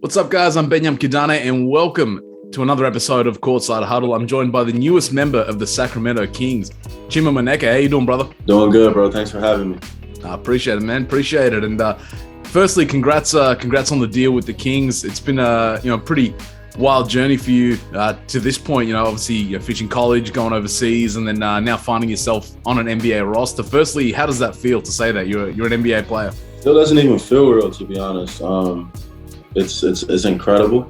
What's up, guys? I'm Benyam Kidane, and welcome to another episode of Courtside Huddle. I'm joined by the newest member of the Sacramento Kings, Chima Moneke. How you doing, brother? Doing good, bro. Thanks for having me. I appreciate it, man. Appreciate it. And firstly, congrats on the deal with the Kings. It's been a pretty wild journey for you to this point. Obviously, you're finishing college, going overseas, and then now finding yourself on an NBA roster. Firstly, how does that feel to say that you're an NBA player? Still doesn't even feel real, to be honest. It's incredible,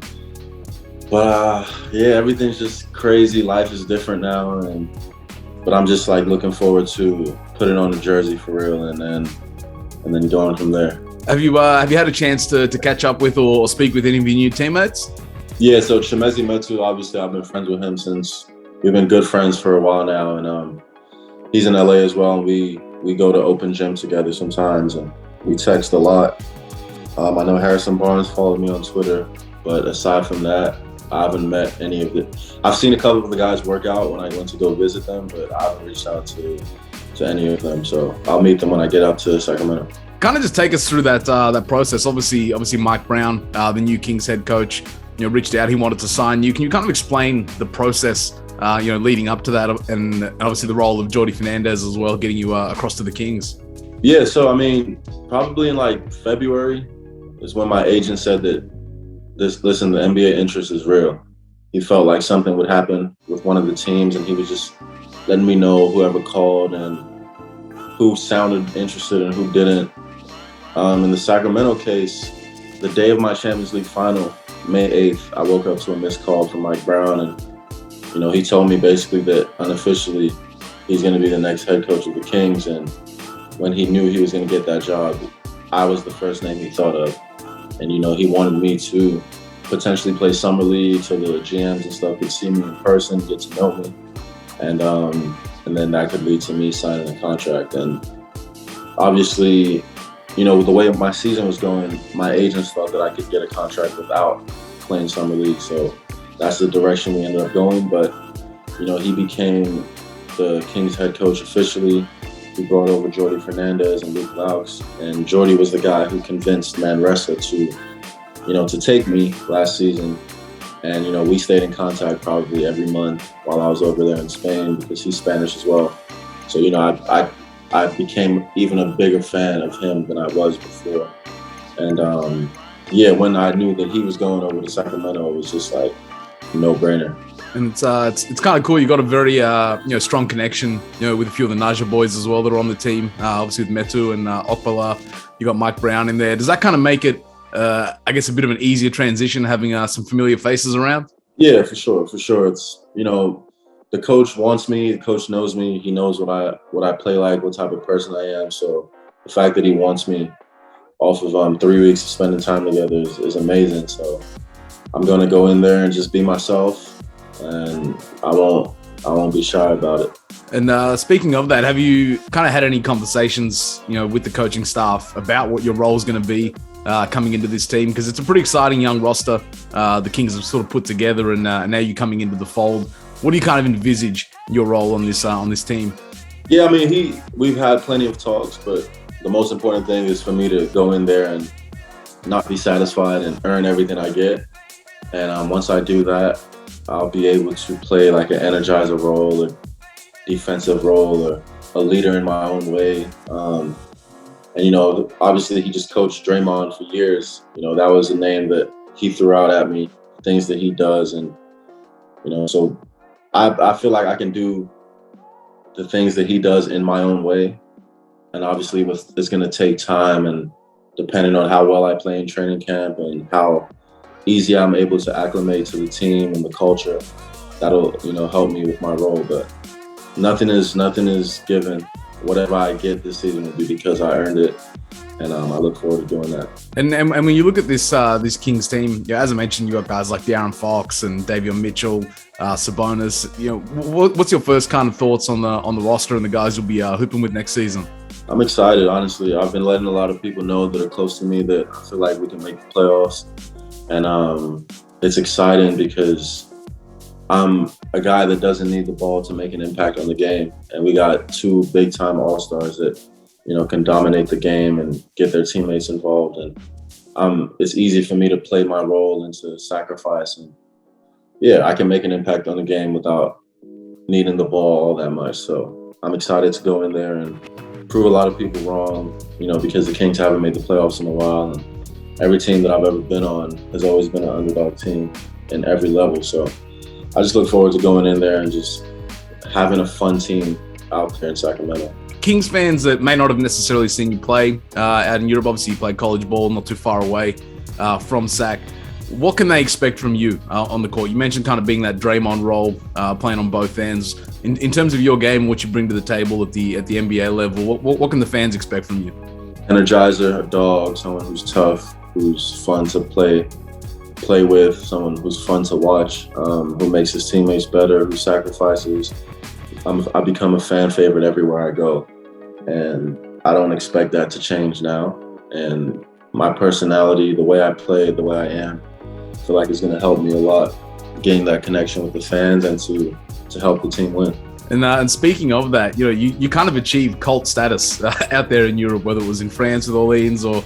but everything's just crazy. Life is different now, but I'm just like looking forward to putting on the jersey for real, and then going from there. Have you had a chance to catch up with or speak with any of your new teammates? Yeah, so Chima Moneke, obviously I've been friends with him since we've been good friends for a while now, and he's in LA as well. And we go to open gym together sometimes, and we text a lot. I know Harrison Barnes followed me on Twitter, but aside from that, I haven't met any of it. I've seen a couple of the guys work out when I went to go visit them, but I haven't reached out to any of them. So I'll meet them when I get up to Sacramento. Kind of just take us through that process. Obviously Mike Brown, the new Kings head coach, reached out. He wanted to sign you. Can you kind of explain the process, leading up to that, and obviously the role of Jordi Fernandez as well, getting you across to the Kings? Yeah, so I mean, probably in like February is when my agent said that the NBA interest is real. He felt like something would happen with one of the teams, and he was just letting me know whoever called and who sounded interested and who didn't. In the Sacramento case, the day of my Champions League final, May 8th, I woke up to a missed call from Mike Brown, and he told me basically that unofficially he's going to be the next head coach of the Kings, and when he knew he was going to get that job, I was the first name he thought of. And, he wanted me to potentially play summer league so the GMs and stuff could see me in person, get to know me. And then that could lead to me signing a contract. And obviously, with the way my season was going, my agents thought that I could get a contract without playing summer league. So that's the direction we ended up going. But, he became the Kings head coach officially. We brought over Jordi Fernandez and Luke Laux, and Jordi was the guy who convinced Manresa to take me last season. And, we stayed in contact probably every month while I was over there in Spain because he's Spanish as well. So, I became even a bigger fan of him than I was before. And, when I knew that he was going over to Sacramento, it was just like a no-brainer. And it's kind of cool. You got a very strong connection with a few of the Naja boys as well that are on the team. Obviously with Metu and Okpala. You got Mike Brown in there. Does that kind of make it, a bit of an easier transition having some familiar faces around? Yeah, for sure. It's the coach wants me. The coach knows me. He knows what I play like, what type of person I am. So the fact that he wants me off of 3 weeks of spending time together is amazing. So I'm gonna go in there and just be myself. And I won't be shy about it. And speaking of that, have you kind of had any conversations, with the coaching staff about what your role is going to be coming into this team? Because it's a pretty exciting young roster the Kings have sort of put together, and now you're coming into the fold. What do you kind of envisage your role on this team? Yeah, I mean, we've had plenty of talks, but the most important thing is for me to go in there and not be satisfied and earn everything I get. And once I do that, I'll be able to play like an energizer role, a defensive role, or a leader in my own way. Obviously he just coached Draymond for years. That was a name that he threw out at me, things that he does. And, so I feel like I can do the things that he does in my own way. And obviously it's going to take time, and depending on how well I play in training camp and how easy I'm able to acclimate to the team and the culture, that'll help me with my role. But nothing is given. Whatever I get this season will be because I earned it, and I look forward to doing that. And when you look at this Kings team, as I mentioned, you got guys like De'Aaron Fox and Davion Mitchell, Sabonis. What's your first kind of thoughts on the roster and the guys you'll be hooping with next season? I'm excited, honestly. I've been letting a lot of people know that are close to me that I feel like we can make the playoffs. And it's exciting because I'm a guy that doesn't need the ball to make an impact on the game. And we got two big-time all-stars that, can dominate the game and get their teammates involved. And it's easy for me to play my role and to sacrifice. And yeah, I can make an impact on the game without needing the ball all that much. So I'm excited to go in there and prove a lot of people wrong, because the Kings haven't made the playoffs in a while. And every team that I've ever been on has always been an underdog team in every level. So I just look forward to going in there and just having a fun team out there in Sacramento. Kings fans that may not have necessarily seen you play out in Europe, obviously you played college ball not too far away from Sac. What can they expect from you on the court? You mentioned kind of being that Draymond role, playing on both ends. In terms of your game, what you bring to the table at the NBA level, what can the fans expect from you? Energizer, a dog, someone who's tough, who's fun to play with, someone who's fun to watch, who makes his teammates better, who sacrifices. I become a fan favorite everywhere I go, and I don't expect that to change now. And my personality, the way I play, the way I am, I feel like it's going to help me a lot, getting that connection with the fans and to help the team win. And speaking of that, you kind of achieved cult status out there in Europe, whether it was in France with Orleans or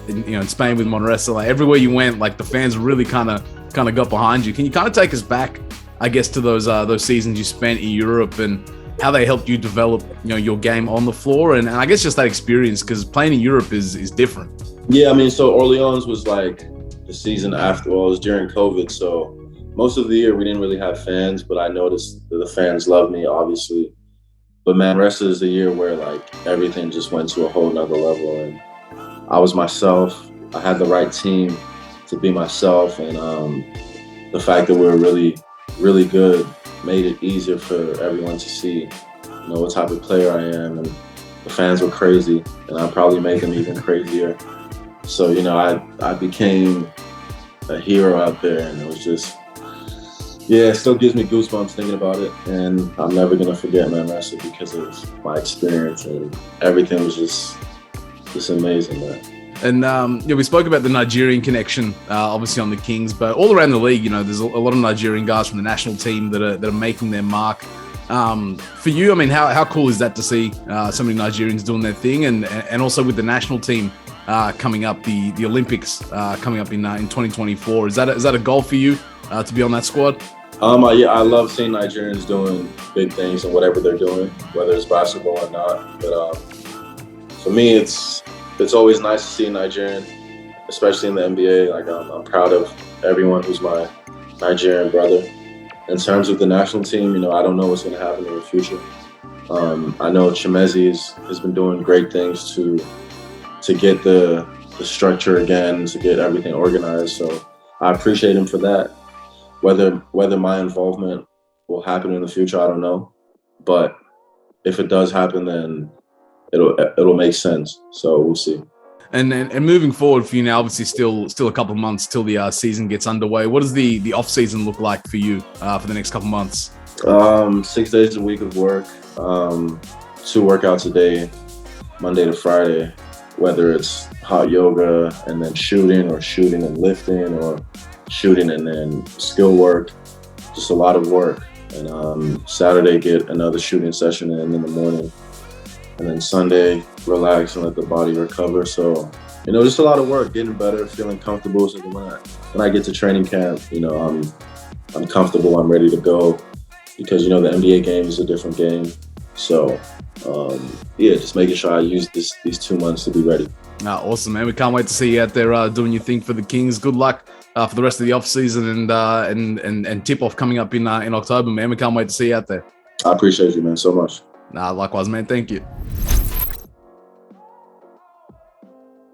in Spain with Monterrey. Like everywhere you went, like the fans really kind of got behind you. Can you kind of take us back, I guess, to those seasons you spent in Europe and how they helped you develop your game on the floor and I guess just that experience, because playing in Europe is different. Yeah, I mean, so Orleans was like the season after. Well, it was during COVID, so most of the year we didn't really have fans, but I noticed that the fans loved me, obviously. But Manresa is the year where like everything just went to a whole nother level, and I was myself. I had the right team to be myself, and the fact that we were really, really good made it easier for everyone to see, what type of player I am. And the fans were crazy, and I probably made them even crazier. So, I became a hero out there, and it was just, it still gives me goosebumps thinking about it. And I'm never going to forget Manresa because of my experience, and everything was just amazing, man. And we spoke about the Nigerian connection, obviously on the Kings, but all around the league, there's a lot of Nigerian guys from the national team that are making their mark. For you, I mean, how cool is that to see so many Nigerians doing their thing, and also with the national team coming up, the Olympics coming up in 2024. Is that a goal for you to be on that squad? I love seeing Nigerians doing big things and whatever they're doing, whether it's basketball or not. But for me, it's always nice to see a Nigerian, especially in the NBA. Like I'm proud of everyone who's my Nigerian brother. In terms of the national team, I don't know what's going to happen in the future. I know Chimezi has been doing great things to get the structure again, to get everything organized. So I appreciate him for that. Whether my involvement will happen in the future, I don't know. But if it does happen, then it'll make sense. So we'll see. And moving forward for you now, obviously still a couple of months till the season gets underway. What does the off season look like for you for the next couple of months? 6 days a week of work, 2 workouts a day, Monday to Friday. Whether it's hot yoga and then shooting, or shooting and lifting, or shooting and then skill work, just a lot of work. And Saturday, get another shooting session in the morning. And then Sunday, relax and let the body recover. So, just a lot of work, getting better, feeling comfortable. So when I get to training camp, I'm comfortable, I'm ready to go. Because, the NBA game is a different game. So, just making sure I use these 2 months to be ready. Awesome, man. We can't wait to see you out there doing your thing for the Kings. Good luck for the rest of the off season and tip off coming up in October, man. We can't wait to see you out there. I appreciate you, man, so much. Likewise, man. Thank you.